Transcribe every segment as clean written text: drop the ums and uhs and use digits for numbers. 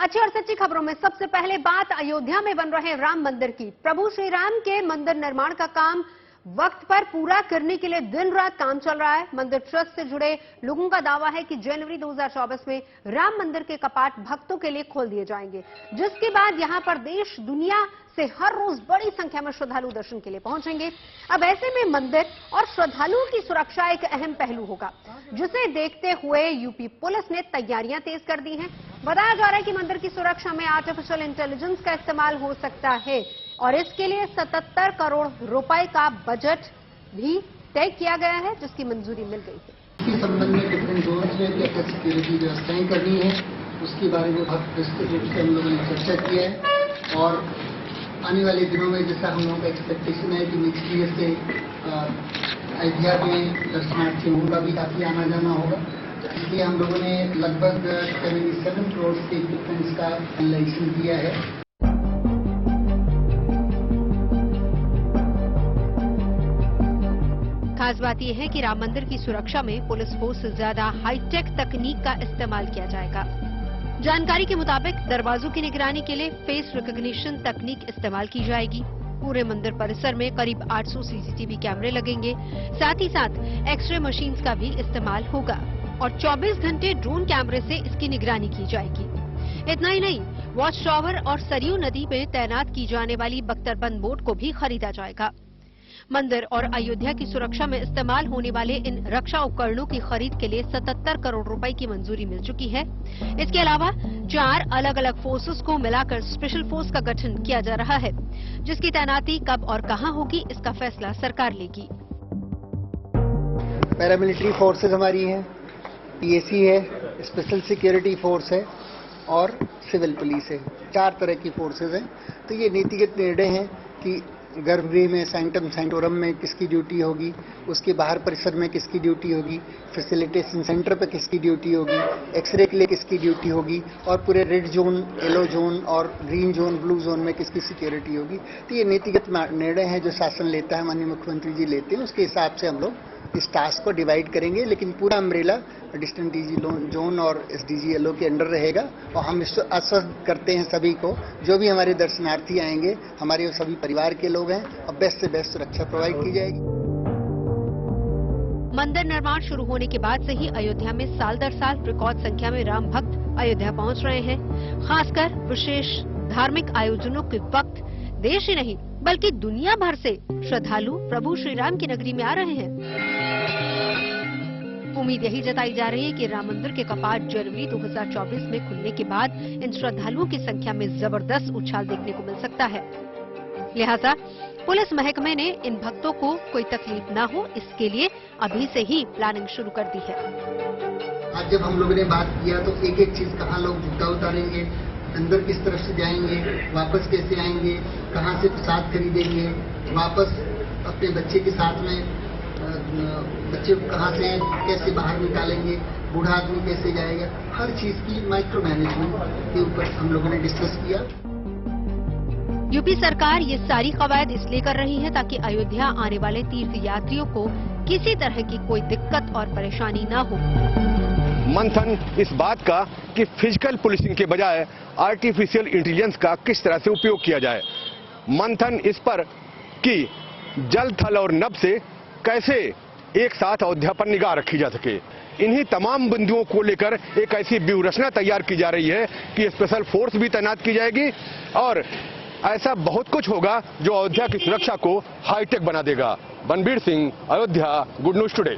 अच्छी और सच्ची खबरों में सबसे पहले बात अयोध्या में बन रहे राम मंदिर की। प्रभु श्री राम के मंदिर निर्माण का काम वक्त पर पूरा करने के लिए दिन रात काम चल रहा है। मंदिर ट्रस्ट से जुड़े लोगों का दावा है कि जनवरी 2024 में राम मंदिर के कपाट भक्तों के लिए खोल दिए जाएंगे, जिसके बाद यहां पर देश दुनिया से हर रोज बड़ी संख्या में श्रद्धालु दर्शन के लिए पहुंचेंगे। अब ऐसे में मंदिर और श्रद्धालुओं की सुरक्षा एक अहम पहलू होगा, जिसे देखते हुए यूपी पुलिस ने तैयारियां तेज कर दी हैं। बताया जा रहा है कि मंदिर की सुरक्षा में आर्टिफिशियल इंटेलिजेंस का इस्तेमाल हो सकता है और इसके लिए 77 करोड़ रुपए का बजट भी तय किया गया है, जिसकी मंजूरी मिल गई है। इस संबंध में डिफरेंट जोन्स में क्या क्या सिक्योरिटी व्यवस्थाएं करनी है, उसके बारे में बहुत विस्तृत रूप से हम लोगों ने चर्चा किया है। और आने वाले दिनों में जैसा हम लोगों का एक्सपेक्टेशन है कि नेक्स्ट ईयर से अयोध्या में दर्शनार्थियों का भी काफी आना जाना होगा, इसलिए हम लोगों ने लगभग 77 करोड़ के इक्विपमेंट्स का लाइसेंस दिया है। खास बात यह है कि राम मंदिर की सुरक्षा में पुलिस फोर्स से ज्यादा हाईटेक तकनीक का इस्तेमाल किया जाएगा। जानकारी के मुताबिक दरवाजों की निगरानी के लिए फेस रिकॉग्निशन तकनीक इस्तेमाल की जाएगी। पूरे मंदिर परिसर में करीब 800 सीसीटीवी कैमरे लगेंगे। साथ ही साथ एक्सरे मशीन्स का भी इस्तेमाल होगा और 24 घंटे ड्रोन कैमरे से इसकी निगरानी की जाएगी। इतना ही नहीं, वॉच टावर और सरयू नदी में तैनात की जाने वाली बख्तरबंद बोट को भी खरीदा जाएगा। मंदिर और अयोध्या की सुरक्षा में इस्तेमाल होने वाले इन रक्षा उपकरणों की खरीद के लिए 77 करोड़ रुपए की मंजूरी मिल चुकी है। इसके अलावा 4 अलग अलग फोर्सेस को मिलाकर स्पेशल फोर्स का गठन किया जा रहा है, जिसकी तैनाती कब और कहां होगी, इसका फैसला सरकार लेगी। पैरामिलिट्री फोर्सेज हमारी हैं, पीएसी है, स्पेशल सिक्योरिटी फोर्स है और सिविल पुलिस है। 4 तरह की फोर्सेज हैं। तो ये नीतिगत निर्णय है कि गर्भगृह में सैंक्टम सैंटोरम में किसकी ड्यूटी होगी, उसके बाहर परिसर में किसकी ड्यूटी होगी, फैसिलिटेशन सेंटर पर किसकी ड्यूटी होगी, एक्सरे के लिए किसकी ड्यूटी होगी और पूरे रेड जोन, येलो जोन और ग्रीन जोन, ब्लू जोन में किसकी सिक्योरिटी होगी। तो ये नीतिगत निर्णय है जो शासन लेता है, माननीय मुख्यमंत्री जी लेते हैं। उसके हिसाब से हम लोग इस टास्क को डिवाइड करेंगे, लेकिन पूरा अम्ब्रेला डिस्टेंट डीजी जोन और एसडीजीएलओ के अंडर रहेगा। और हम आश्वस्त करते हैं सभी को, जो भी हमारे दर्शनार्थी आएंगे, हमारे सभी परिवार के लोग हैं, और बेस्ट से बेस्ट सुरक्षा प्रोवाइड की जाएगी। मंदिर निर्माण शुरू होने के बाद से ही अयोध्या में साल दर साल रिकॉर्ड संख्या में राम भक्त अयोध्या पहुंच रहे हैं। खासकर विशेष धार्मिक आयोजनों के वक्त देश ही नहीं बल्कि दुनिया भर से श्रद्धालु प्रभु श्री राम की नगरी में आ रहे हैं। उम्मीद यही जताई जा रही है कि राम मंदिर के कपाट जनवरी 2024 में खुलने के बाद इन श्रद्धालुओं की संख्या में जबरदस्त उछाल देखने को मिल सकता है। लिहाजा पुलिस महकमे ने इन भक्तों को कोई तकलीफ न हो, इसके लिए अभी से ही प्लानिंग शुरू कर दी है। आज जब हम लोगों ने बात किया तो एक एक चीज कहाँ लोग जूता उतारेंगे, अंदर किस तरफ से जाएंगे, वापस कैसे आएंगे, कहाँ से प्रसाद खरीदेंगे, वापस अपने बच्चे के साथ में बच्चे को कहाँ से कैसे बाहर निकालेंगे, बूढ़ा आदमी कैसे जाएगा, हर चीज की माइक्रो मैनेजमेंट के ऊपर हम लोगों ने डिस्कस किया। यूपी सरकार ये सारी कवायद इसलिए कर रही है ताकि अयोध्या आने वाले तीर्थ यात्रियों को किसी तरह की कोई दिक्कत और परेशानी न हो। मंथन इस बात का कि फिजिकल पुलिसिंग के बजाय आर्टिफिशियल इंटेलिजेंस का किस तरह से उपयोग किया जाए। मंथन इस पर कि जल, थल और नभ से कैसे एक साथ अयोध्या पर निगाह रखी जा सके। इन्हीं तमाम बिंदुओं को लेकर एक ऐसी व्यूहरचना तैयार की जा रही है कि स्पेशल फोर्स भी तैनात की जाएगी और ऐसा बहुत कुछ होगा जो अयोध्या की सुरक्षा को हाईटेक बना देगा। Banbir Singh, Ayodhya, good news today.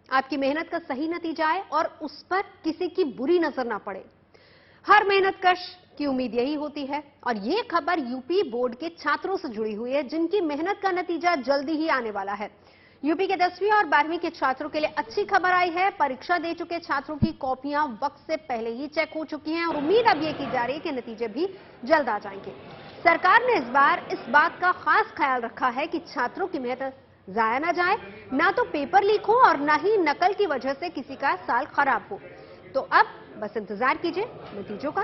आपकी मेहनत का सही नतीजा आए और उस पर किसी की बुरी नजर ना पड़े, हर मेहनतकश की उम्मीद यही होती है। और ये खबर यूपी बोर्ड के छात्रों से जुड़ी हुई है, जिनकी मेहनत का नतीजा जल्दी ही आने वाला है। यूपी के 10वीं और 12वीं के छात्रों के लिए अच्छी खबर आई है। परीक्षा दे चुके छात्रों की कॉपियां वक्त से पहले ही चेक हो चुकी हैं और उम्मीद अब ये की जा रही है कि नतीजे भी जल्द आ जाएंगे। सरकार ने इस बार इस बात का खास ख्याल रखा है कि छात्रों की मेहनत जाया ना जाए, ना तो पेपर लीक हो और ना ही नकल की वजह से किसी का साल खराब हो। तो अब बस इंतजार कीजिए नतीजों का।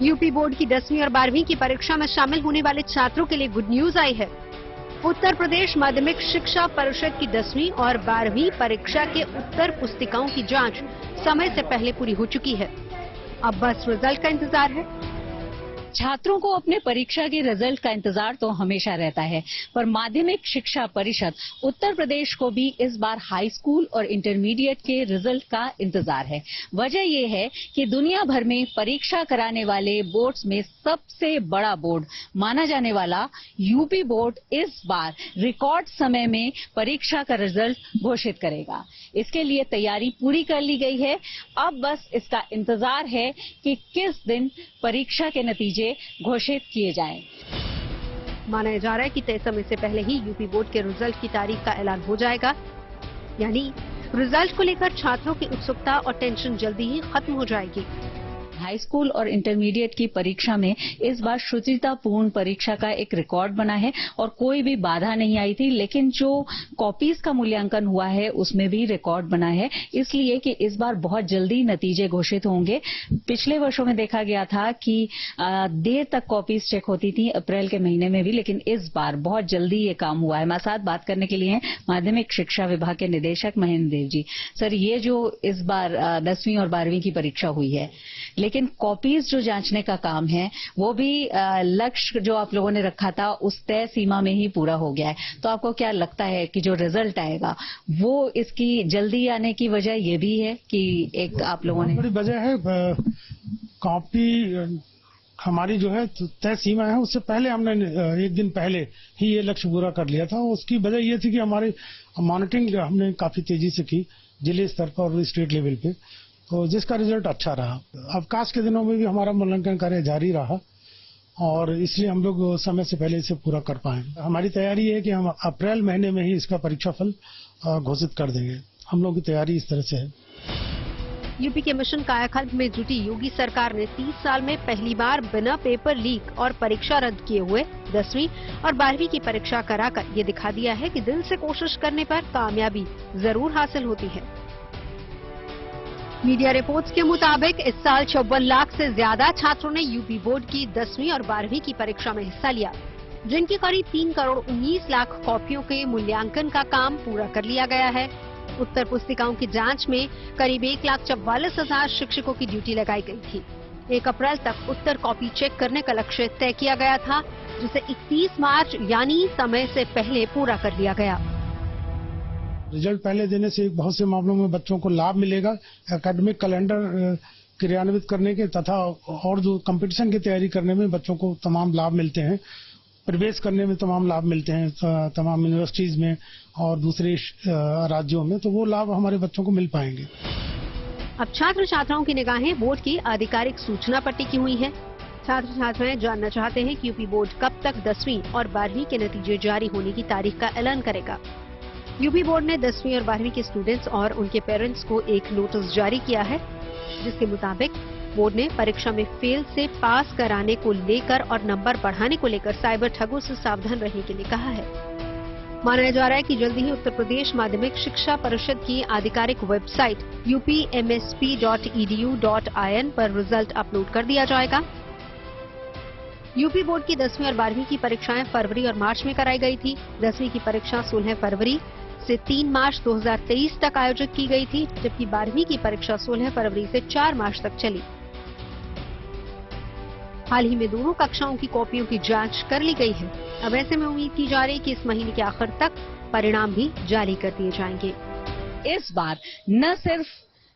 यूपी बोर्ड की 10वीं और 12वीं की परीक्षा में शामिल होने वाले छात्रों के लिए गुड न्यूज आई है। उत्तर प्रदेश माध्यमिक शिक्षा परिषद की 10वीं और 12वीं परीक्षा के उत्तर पुस्तिकाओं की जांच समय से पहले पूरी हो चुकी है। अब बस रिजल्ट का इंतजार है। छात्रों को अपने परीक्षा के रिजल्ट का इंतजार तो हमेशा रहता है, पर माध्यमिक शिक्षा परिषद उत्तर प्रदेश को भी इस बार हाई स्कूल और इंटरमीडिएट के रिजल्ट का इंतजार है। वजह ये है कि दुनिया भर में परीक्षा कराने वाले बोर्ड्स में सबसे बड़ा बोर्ड माना जाने वाला यूपी बोर्ड इस बार रिकॉर्ड समय में परीक्षा का रिजल्ट घोषित करेगा। इसके लिए तैयारी पूरी कर ली गई है। अब बस इसका इंतजार है कि किस दिन परीक्षा के नतीजे घोषित किए जाएं। माना जा रहा है कि तय समय से पहले ही यूपी बोर्ड के रिजल्ट की तारीख का ऐलान हो जाएगा, यानी रिजल्ट को लेकर छात्रों की उत्सुकता और टेंशन जल्दी ही खत्म हो जाएगी। हाई स्कूल और इंटरमीडिएट की परीक्षा में इस बार शुचितापूर्ण परीक्षा का एक रिकॉर्ड बना है और कोई भी बाधा नहीं आई थी, लेकिन जो कॉपीज का मूल्यांकन हुआ है उसमें भी रिकॉर्ड बना है, इसलिए कि इस बार बहुत जल्दी नतीजे घोषित होंगे। पिछले वर्षों में देखा गया था कि देर तक कॉपीज चेक होती थी, अप्रैल के महीने में भी, लेकिन इस बार बहुत जल्दी ये काम हुआ है। हमारे साथ बात करने के लिए माध्यमिक शिक्षा विभाग के निदेशक महेंद्र देव जी। सर, ये जो इस बार 10वीं और 12वीं की परीक्षा हुई है, लेकिन कॉपीज जो जांचने का काम है वो भी लक्ष्य जो आप लोगों ने रखा था उस तय सीमा में ही पूरा हो गया है, तो आपको क्या लगता है कि जो रिजल्ट आएगा वो इसकी जल्दी आने की वजह ये भी है कि एक आप लोगों ने बड़ी वजह है कॉपी हमारी जो है तय सीमा है, उससे पहले हमने एक दिन पहले ही ये लक्ष्य पूरा कर लिया था। उसकी वजह ये थी कि हमारी मॉनिटरिंग हमने काफी तेजी से की जिले स्तर पर और स्टेट लेवल पे, तो जिसका रिजल्ट अच्छा रहा। अवकाश के दिनों में भी हमारा मूल्यांकन कार्य जारी रहा और इसलिए हम लोग समय से पहले इसे पूरा कर पाए। हमारी तैयारी है कि हम अप्रैल महीने में ही इसका परीक्षाफल घोषित कर देंगे। हम लोग की तैयारी इस तरह से है। यूपी के मिशन कायाकल्प में जुटी योगी सरकार ने 30 साल में पहली बार बिना पेपर लीक और परीक्षा रद्द किए हुए 10वीं और 12वीं की परीक्षा कराकर ये दिखा दिया है कि दिल से कोशिश करने पर कामयाबी जरूर हासिल होती है। मीडिया रिपोर्ट्स के मुताबिक इस साल 54 लाख से ज्यादा छात्रों ने यूपी बोर्ड की 10वीं और 12वीं की परीक्षा में हिस्सा लिया, जिनकी करीब 3 करोड़ 19 लाख कॉपियों के मूल्यांकन का काम पूरा कर लिया गया है। उत्तर पुस्तिकाओं की जांच में करीब 1,44,000 शिक्षकों की ड्यूटी लगाई गई थी। 1 अप्रैल तक उत्तर कॉपी चेक करने का लक्ष्य तय किया गया था, जिसे 31 मार्च यानी समय से पहले पूरा कर लिया गया। रिजल्ट पहले देने से बहुत से मामलों में बच्चों को लाभ मिलेगा। एकेडमिक कैलेंडर क्रियान्वित करने के तथा और जो कंपटीशन की तैयारी करने में बच्चों को तमाम लाभ मिलते हैं, प्रवेश करने में तमाम लाभ मिलते हैं तमाम यूनिवर्सिटीज में और दूसरे राज्यों में, तो वो लाभ हमारे बच्चों को मिल पाएंगे। अब छात्र छात्राओं की निगाहें बोर्ड की आधिकारिक सूचना पर टिकी हुई हैं। छात्र छात्राएं जानना चाहते हैं कि यूपी बोर्ड कब तक 10वीं और 12वीं के नतीजे जारी होने की तारीख का ऐलान करेगा। यूपी बोर्ड ने 10वीं और 12वीं के स्टूडेंट्स और उनके पेरेंट्स को एक नोटिस जारी किया है, जिसके मुताबिक बोर्ड ने परीक्षा में फेल से पास कराने को लेकर और नंबर बढ़ाने को लेकर साइबर ठगों से सावधान रहने के लिए कहा है। माना जा रहा है कि जल्दी ही उत्तर प्रदेश माध्यमिक शिक्षा परिषद की आधिकारिक वेबसाइट upmsp.edu.in पर रिजल्ट अपलोड कर दिया जाएगा। यूपी बोर्ड की 10वीं और 12वीं की परीक्षाएं फरवरी और मार्च में कराई गई थी। 10वीं की परीक्षा 16 फरवरी से 3 मार्च 2023 तक आयोजित की गई थी, जबकि 12वीं की परीक्षा 16 फरवरी से 4 मार्च तक चली। हाल ही में दोनों कक्षाओं की कॉपियों की जांच कर ली गई है। अब ऐसे में उम्मीद की जा रही है कि इस महीने के आखिर तक परिणाम भी जारी कर दिए जाएंगे। इस बार न सिर्फ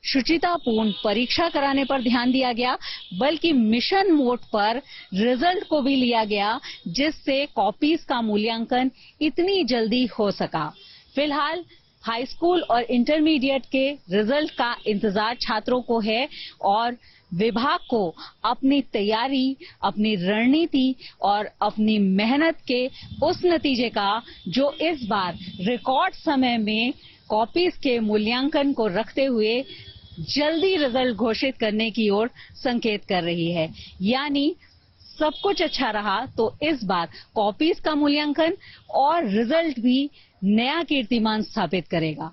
शुचितापूर्ण परीक्षा कराने पर ध्यान दिया गया, बल्कि मिशन मोड पर रिजल्ट को भी लिया गया, जिससे कॉपीज का मूल्यांकन इतनी जल्दी हो सका। फिलहाल हाई स्कूल और इंटरमीडिएट के रिजल्ट का इंतजार छात्रों को है और विभाग को अपनी तैयारी, अपनी रणनीति और अपनी मेहनत के उस नतीजे का जो इस बार रिकॉर्ड समय में कॉपीज के मूल्यांकन को रखते हुए जल्दी रिजल्ट घोषित करने की ओर संकेत कर रही है। यानी सब कुछ अच्छा रहा तो इस बार कॉपीज का मूल्यांकन और रिजल्ट भी नया कीर्तिमान स्थापित करेगा।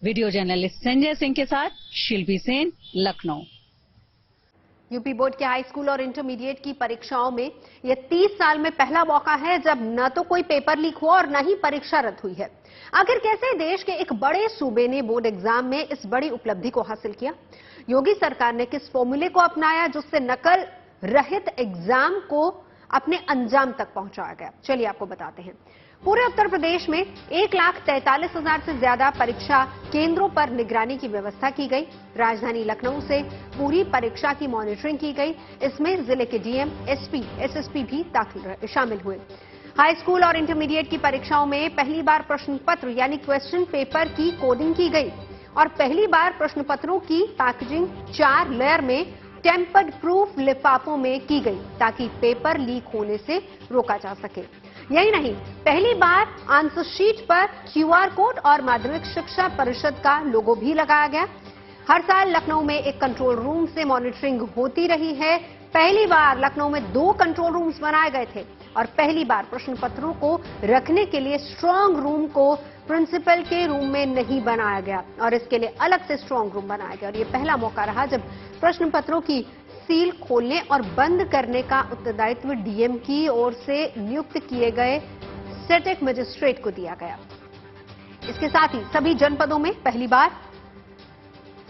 वीडियो जर्नलिस्ट संजय सिंह के साथ शिल्पी सेन, लखनऊ। यूपी बोर्ड के हाई स्कूल और इंटरमीडिएट की परीक्षाओं में यह 30 साल में पहला मौका है जब न तो कोई पेपर लीक हुआ और न ही परीक्षा रद्द हुई है। आखिर कैसे देश के एक बड़े सूबे ने बोर्ड एग्जाम में इस बड़ी उपलब्धि को हासिल किया? योगी सरकार ने किस फॉर्मूले को अपनाया जिससे नकल रहित एग्जाम को अपने अंजाम तक पहुंचाया गया? चलिए आपको बताते हैं। पूरे उत्तर प्रदेश में 1,43,000 से ज्यादा परीक्षा केंद्रों पर निगरानी की व्यवस्था की गई। राजधानी लखनऊ से पूरी परीक्षा की मॉनिटरिंग की गई। इसमें जिले के डीएम, एसपी, एसएसपी भी शामिल हुए। हाई स्कूल और इंटरमीडिएट की परीक्षाओं में पहली बार प्रश्न पत्र यानी क्वेश्चन पेपर की कोडिंग की गई और पहली बार प्रश्न पत्रों की पैकेजिंग 4 लेयर में टेम्पर्ड प्रूफ लिफाफों में की गई ताकि पेपर लीक होने से रोका जा सके। यही नहीं, पहली बार आंसर शीट पर क्यूआर कोड और माध्यमिक शिक्षा परिषद का लोगो भी लगाया गया। हर साल लखनऊ में एक कंट्रोल रूम से मॉनिटरिंग होती रही है। पहली बार लखनऊ में 2 कंट्रोल रूम्स बनाए गए थे और पहली बार प्रश्न पत्रों को रखने के लिए स्ट्रांग रूम को प्रिंसिपल के रूम में नहीं बनाया गया और इसके लिए अलग से स्ट्रांग रूम बनाया गया। और ये पहला मौका रहा जब प्रश्न पत्रों की सील खोलने और बंद करने का उत्तरदायित्व डीएम की ओर से नियुक्त किए गए स्टैटिक मजिस्ट्रेट को दिया गया। इसके साथ ही सभी जनपदों में पहली बार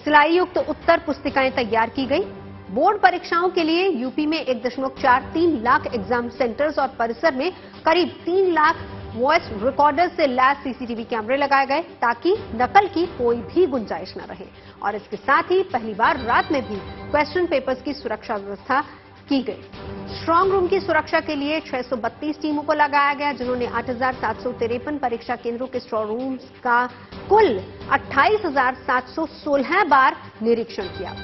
सिलाई युक्त उत्तर पुस्तिकाएं तैयार की गई। बोर्ड परीक्षाओं के लिए यूपी में 1.43 लाख एग्जाम सेंटर्स और परिसर में करीब 3 लाख वॉइस रिकॉर्डर से लैस सीसीटीवी कैमरे लगाए गए ताकि नकल की कोई भी गुंजाइश न रहे। और इसके साथ ही पहली बार रात में भी क्वेश्चन पेपर्स की सुरक्षा व्यवस्था की गई। स्ट्रांग रूम की सुरक्षा के लिए 632 टीमों को लगाया गया जिन्होंने 8,753 परीक्षा केंद्रों के स्ट्रांग रूम्स का कुल 28,716 बार निरीक्षण किया।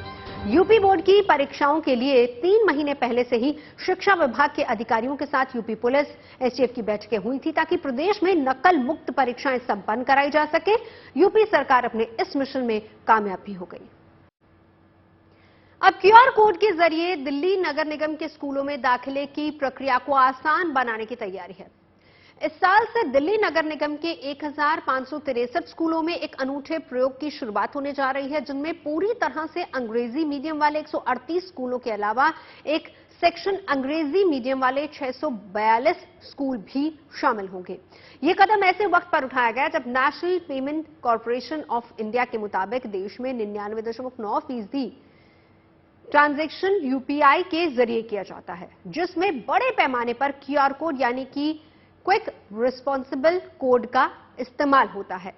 यूपी बोर्ड की परीक्षाओं के लिए 3 महीने पहले से ही शिक्षा विभाग के अधिकारियों के साथ यूपी पुलिस, एसटीएफ की बैठकें हुई थी ताकि प्रदेश में नकल मुक्त परीक्षाएं संपन्न कराई जा सके। यूपी सरकार अपने इस मिशन में कामयाब भी हो गई। अब क्यूआर कोड के जरिए दिल्ली नगर निगम के स्कूलों में दाखिले की प्रक्रिया को आसान बनाने की तैयारी है। इस साल से दिल्ली नगर निगम के 1,563 स्कूलों में एक अनूठे प्रयोग की शुरुआत होने जा रही है जिनमें पूरी तरह से अंग्रेजी मीडियम वाले 138 स्कूलों के अलावा एक सेक्शन अंग्रेजी मीडियम वाले 642 स्कूल भी शामिल होंगे। ये कदम ऐसे वक्त पर उठाया गया जब national payment corporation of India के मुताबिक देश में 99.9% ट्रांजैक्शन यूपीआई के जरिए किया जाता है जिसमें बड़े पैमाने पर क्यूआर कोड यानी कि क्विक रिस्पॉन्सिबल कोड का इस्तेमाल होता है।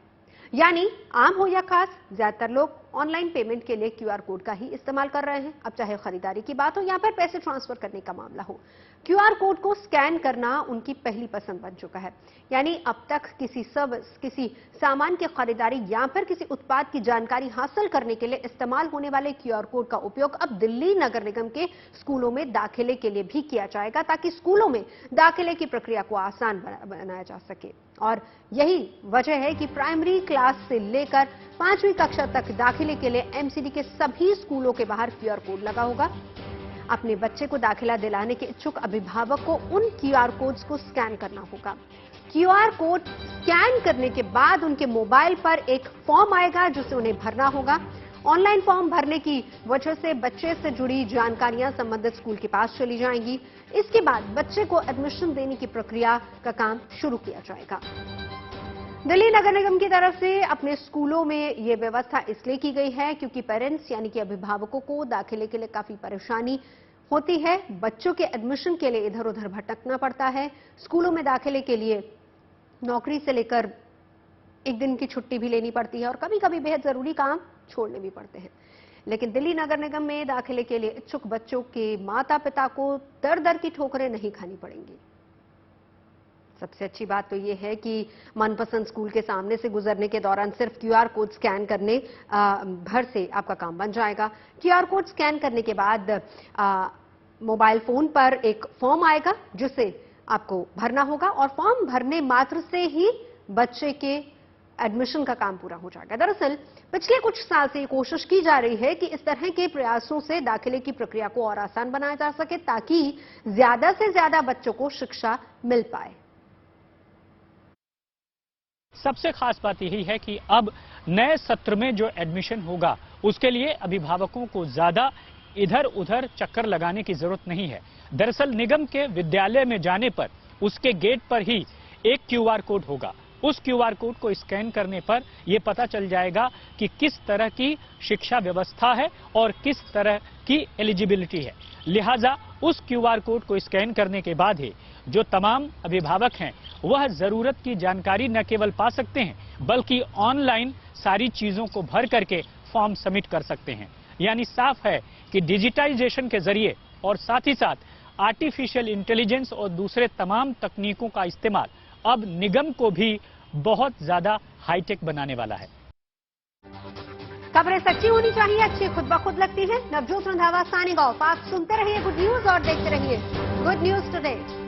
यानी आम हो या खास, ज्यादातर लोग ऑनलाइन पेमेंट के लिए क्यूआर कोड का ही इस्तेमाल कर रहे हैं। अब चाहे खरीदारी की बात हो या फिर पैसे ट्रांसफर करने का मामला हो, क्यूआर कोड को स्कैन करना उनकी पहली पसंद बन चुका है। यानी अब तक किसी सर्विस, किसी सामान की खरीदारी या फिर किसी उत्पाद की जानकारी हासिल करने के लिए इस्तेमाल होने वाले क्यूआर कोड का उपयोग अब दिल्ली नगर निगम के स्कूलों में दाखिले के लिए भी किया जाएगा ताकि स्कूलों में दाखिले की प्रक्रिया को आसान बनाया जा सके। और यही वजह है कि प्राइमरी क्लास से लेकर 5वीं कक्षा तक दाखिले के लिए एमसीडी के सभी स्कूलों के बाहर क्यूआर कोड लगा होगा। अपने बच्चे को दाखिला दिलाने के इच्छुक अभिभावक को उन क्यूआर कोड्स को स्कैन करना होगा। क्यूआर कोड स्कैन करने के बाद उनके मोबाइल पर एक फॉर्म आएगा जिसे उन्हें भरना होगा। ऑनलाइन फॉर्म भरने की वजह से बच्चे से जुड़ी जानकारियां संबंधित स्कूल के पास चली जाएंगी। इसके बाद बच्चे को एडमिशन देने की प्रक्रिया का काम शुरू किया जाएगा। दिल्ली नगर निगम की तरफ से अपने स्कूलों में ये व्यवस्था इसलिए की गई है क्योंकि पेरेंट्स यानी कि अभिभावकों को दाखिले के लिए काफी परेशानी होती है। बच्चों के एडमिशन के लिए इधर उधर भटकना पड़ता है। स्कूलों में दाखिले के लिए नौकरी से लेकर एक दिन की छुट्टी भी लेनी पड़ती है और कभी कभी बेहद जरूरी काम छोड़ने भी पड़ते हैं। लेकिन दिल्ली नगर निगम में दाखिले के लिए इच्छुक बच्चों के माता पिता को दर दर की ठोकरें नहीं खानी पड़ेंगी। सबसे अच्छी बात तो यह है कि मनपसंद स्कूल के सामने से गुजरने के दौरान सिर्फ क्यूआर कोड स्कैन करने भर से आपका काम बन जाएगा। क्यूआर कोड स्कैन करने के बाद मोबाइल फोन पर एक फॉर्म आएगा जिसे आपको भरना होगा और फॉर्म भरने मात्र से ही बच्चे के एडमिशन का काम पूरा हो जाएगा। दरअसल पिछले कुछ साल से ये कोशिश की जा रही है कि इस तरह के प्रयासों से दाखिले की प्रक्रिया को और आसान बनाया जा सके ताकि ज्यादा से ज्यादा बच्चों को शिक्षा मिल पाए। सबसे खास बात यही है कि अब नए सत्र में जो एडमिशन होगा उसके लिए अभिभावकों को ज्यादा इधर उधर चक्कर लगाने की जरूरत नहीं है। दरअसल निगम के विद्यालय में जाने पर उसके गेट पर ही एक QR कोड होगा। उस QR कोड को स्कैन करने पर यह पता चल जाएगा कि किस तरह की शिक्षा व्यवस्था है और किस तरह की एलिजिबिलिटी है। लिहाजा उस QR कोड को स्कैन करने के बाद ही जो तमाम अभिभावक हैं वह जरूरत की जानकारी न केवल पा सकते हैं बल्कि ऑनलाइन सारी चीजों को भर करके फॉर्म सबमिट कर सकते हैं। यानी साफ है कि डिजिटाइजेशन के जरिए और साथ ही साथ आर्टिफिशियल इंटेलिजेंस और दूसरे तमाम तकनीकों का इस्तेमाल अब निगम को भी बहुत ज्यादा हाईटेक बनाने वाला है। खबरें सच्ची होनी चाहिए, अच्छी खुद ब खुद लगती है। Navjot Randhawa signing off. आप सुनते रहिए गुड न्यूज और देखते रहिए गुड न्यूज टुडे।